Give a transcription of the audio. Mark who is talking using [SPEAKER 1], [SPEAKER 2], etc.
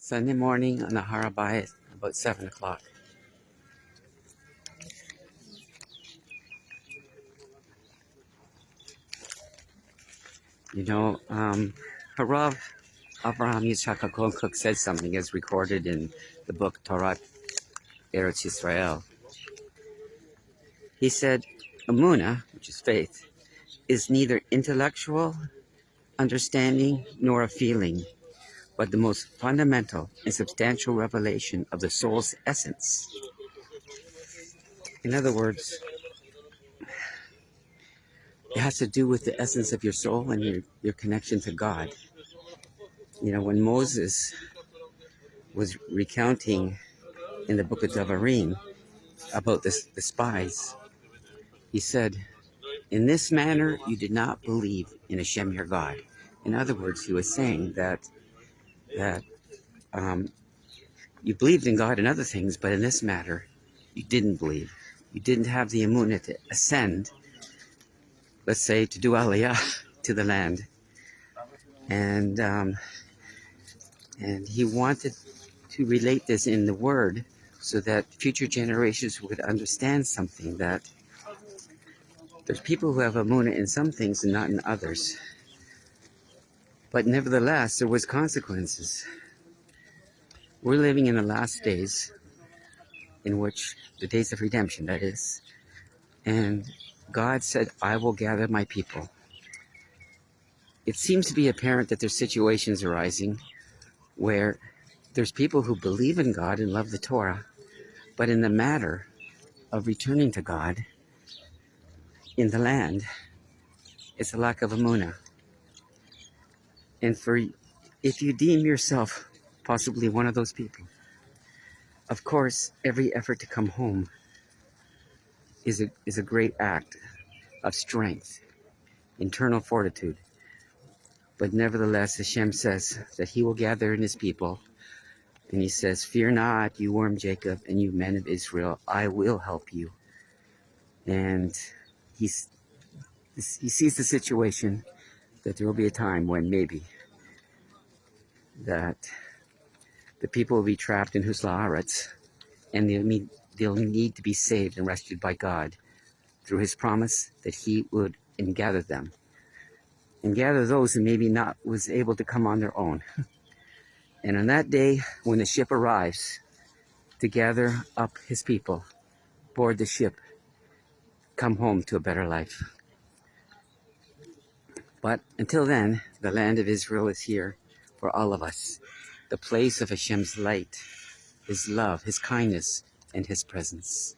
[SPEAKER 1] Sunday morning on the Har HaBayt, about 7 o'clock. Harav Kook said something as recorded in the book Torah Eretz Yisrael. He said, Emunah, which is faith, is neither intellectual understanding nor a feeling, but the most fundamental and substantial revelation of the soul's essence. In other words, it has to do with the essence of your soul and your connection to God. When Moses was recounting in the book of Devarim about the spies, he said, in this manner you did not believe in Hashem your God. In other words, he was saying that you believed in God and other things, but in this matter, you didn't believe. You didn't have the Emunah to ascend, let's say, to do Aliyah to the land. And he wanted to relate this in the Word so that future generations would understand something, that there's people who have Emunah in some things and not in others. But nevertheless, there was consequences. We're living in the last days, in which the days of redemption, that is. And God said, I will gather my people. It seems to be apparent that there's situations arising where there's people who believe in God and love the Torah, but in the matter of returning to God in the land, it's a lack of Emunah. And if you deem yourself possibly one of those people, of course, every effort to come home is a great act of strength, internal fortitude. But nevertheless, Hashem says that he will gather in his people. And he says, fear not, you worm Jacob, and you men of Israel, I will help you. And he sees the situation that there will be a time when maybe that the people will be trapped in Husla Haaretz, and they'll need to be saved and rescued by God through his promise that he would gather them. And gather those who maybe not was able to come on their own. And on that day, when the ship arrives to gather up his people, board the ship, come home to a better life. But until then, the land of Israel is here for all of us. The place of Hashem's light, his love, his kindness, and his presence.